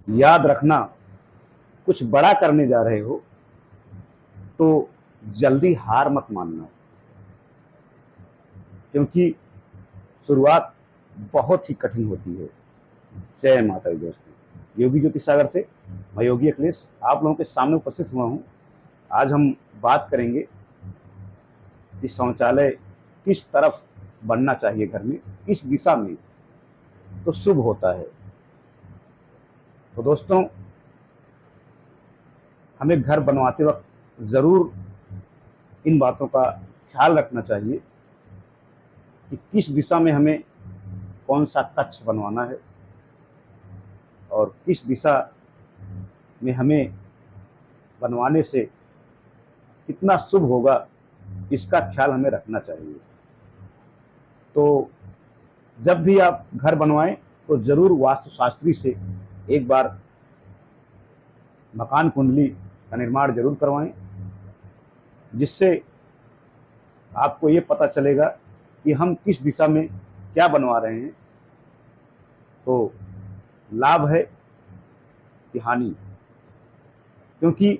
याद रखना, कुछ बड़ा करने जा रहे हो तो जल्दी हार मत मानना, क्योंकि शुरुआत बहुत ही कठिन होती है। जय माता दी दोस्तों, योगी ज्योति सागर से मैं योगी अखिलेश आप लोगों के सामने उपस्थित हुआ हूँ। आज हम बात करेंगे कि शौचालय किस तरफ बनना चाहिए, घर में किस दिशा में तो शुभ होता है। तो दोस्तों, हमें घर बनवाते वक्त ज़रूर इन बातों का ख्याल रखना चाहिए कि किस दिशा में हमें कौन सा कक्ष बनवाना है और किस दिशा में हमें बनवाने से कितना शुभ होगा, इसका ख्याल हमें रखना चाहिए। तो जब भी आप घर बनवाएं तो ज़रूर वास्तुशास्त्री से एक बार मकान कुंडली का निर्माण जरूर करवाएं, जिससे आपको ये पता चलेगा कि हम किस दिशा में क्या बनवा रहे हैं, तो लाभ है कि हानि। क्योंकि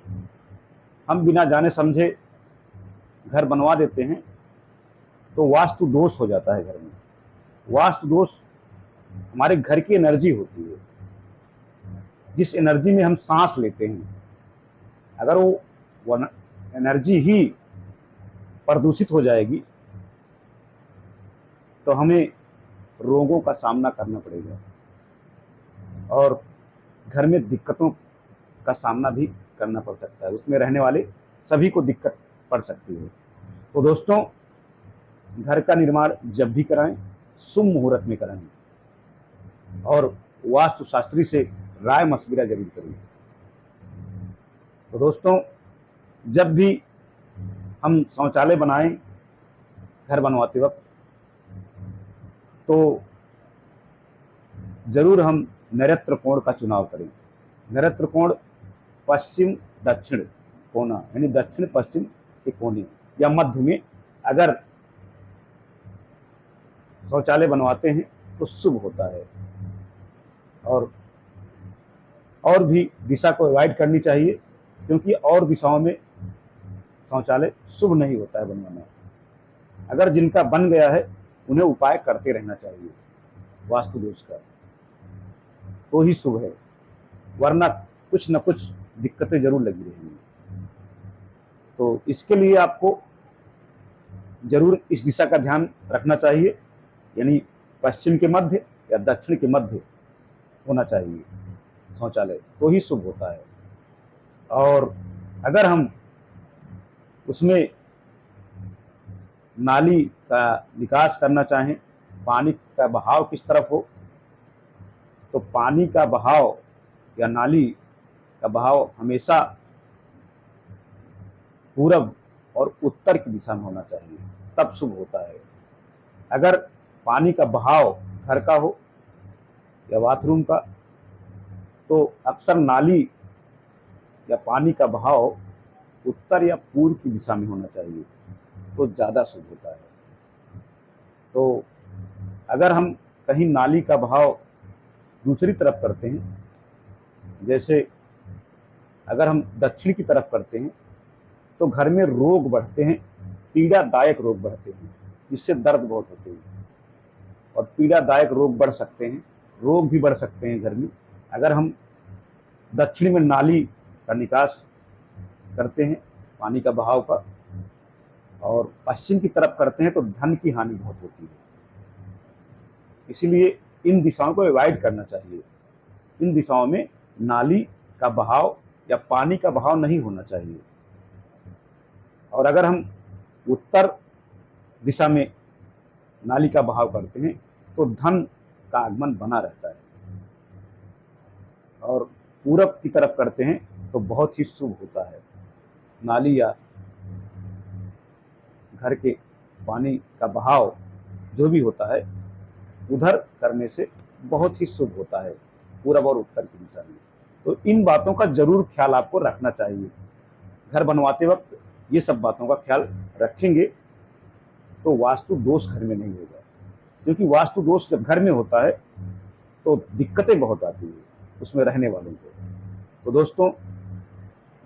हम बिना जाने समझे घर बनवा देते हैं तो वास्तु दोष हो जाता है घर में। वास्तु दोष हमारे घर की एनर्जी होती है, जिस एनर्जी में हम सांस लेते हैं। अगर वो एनर्जी ही प्रदूषित हो जाएगी तो हमें रोगों का सामना करना पड़ेगा और घर में दिक्कतों का सामना भी करना पड़ सकता है। उसमें रहने वाले सभी को दिक्कत पड़ सकती है। तो दोस्तों, घर का निर्माण जब भी कराएं, शुभ मुहूर्त में कराएं और वास्तुशास्त्री से राय मशविरा जरूर करें। तो दोस्तों, जब भी हम शौचालय बनाएं घर बनवाते वक्त, तो जरूर हम नैऋत्य कोण का चुनाव करें। नैऋत्य कोण पश्चिम दक्षिण कोना, यानी दक्षिण पश्चिम के कोने या मध्य में अगर शौचालय बनवाते हैं तो शुभ होता है। और भी दिशा को अवॉइड करनी चाहिए, क्योंकि और दिशाओं में शौचालय शुभ नहीं होता है बनवाना। अगर जिनका बन गया है उन्हें उपाय करते रहना चाहिए वास्तु दोष का, तो ही शुभ है, वरना कुछ न कुछ दिक्कतें जरूर लगी रहेंगी। तो इसके लिए आपको जरूर इस दिशा का ध्यान रखना चाहिए, यानी पश्चिम के मध्य या दक्षिण के मध्य होना चाहिए शौचालय, तो ही शुभ होता है। और अगर हम उसमें नाली का निकास करना चाहें, पानी का बहाव किस तरफ हो, तो पानी का बहाव या नाली का बहाव हमेशा पूरब और उत्तर की दिशा में होना चाहिए, तब शुभ होता है। अगर पानी का बहाव घर का हो या बाथरूम का, तो अक्सर नाली या पानी का बहाव उत्तर या पूर्व की दिशा में होना चाहिए, तो ज़्यादा शुभ होता है। तो अगर हम कहीं नाली का बहाव दूसरी तरफ करते हैं, जैसे अगर हम दक्षिण की तरफ करते हैं, तो घर में रोग बढ़ते हैं, पीड़ादायक रोग बढ़ते हैं, जिससे दर्द बहुत होते हैं और पीड़ादायक रोग बढ़ सकते हैं, रोग भी बढ़ सकते हैं घर में। अगर हम दक्षिण में नाली का निकास करते हैं पानी का बहाव का, और पश्चिम की तरफ करते हैं, तो धन की हानि बहुत होती है। इसीलिए इन दिशाओं को अवॉइड करना चाहिए। इन दिशाओं में नाली का बहाव या पानी का बहाव नहीं होना चाहिए। और अगर हम उत्तर दिशा में नाली का बहाव करते हैं तो धन का आगमन बना रहता है, और पूरब की तरफ करते हैं तो बहुत ही शुभ होता है। नाली या घर के पानी का बहाव जो भी होता है उधर करने से बहुत ही शुभ होता है, पूरब और उत्तर की दिशा में। तो इन बातों का जरूर ख्याल आपको रखना चाहिए। घर बनवाते वक्त ये सब बातों का ख्याल रखेंगे तो वास्तु दोष घर में नहीं होगा, क्योंकि वास्तु दोष जब घर में होता है तो दिक्कतें बहुत आती है। उसमें रहने वालों को। तो दोस्तों,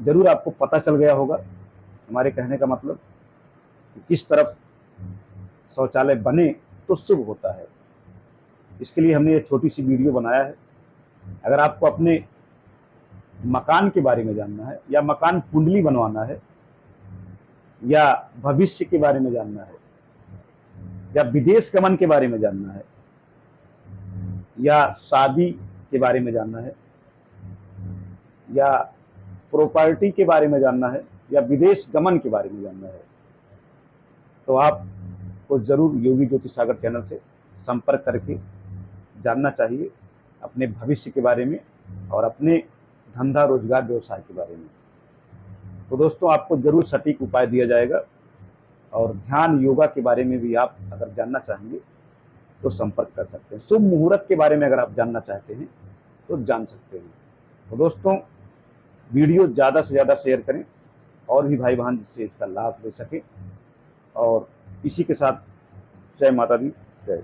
जरूर आपको पता चल गया होगा हमारे कहने का मतलब कि किस तरफ शौचालय बने तो शुभ होता है। इसके लिए हमने ये छोटी सी वीडियो बनाया है। अगर आपको अपने मकान के बारे में जानना है, या मकान कुंडली बनवाना है, या भविष्य के बारे में जानना है, या विदेश गमन के बारे में जानना है, या शादी के बारे में जानना है, या प्रॉपर्टी के बारे में जानना है, या विदेश गमन के बारे में जानना है, तो आपको जरूर योगी ज्योतिष सागर चैनल से संपर्क करके जानना चाहिए अपने भविष्य के बारे में और अपने धंधा रोजगार व्यवसाय के बारे में। तो दोस्तों, आपको जरूर सटीक उपाय दिया जाएगा। और ध्यान योगा के बारे में भी आप अगर जानना चाहेंगे तो संपर्क कर सकते हैं। शुभ मुहूर्त के बारे में अगर आप जानना चाहते हैं तो जान सकते हैं। तो दोस्तों, वीडियो ज़्यादा से ज़्यादा शेयर करें और भी भाई बहन जिससे इसका लाभ ले सकें। और इसी के साथ जय माता दी, जय।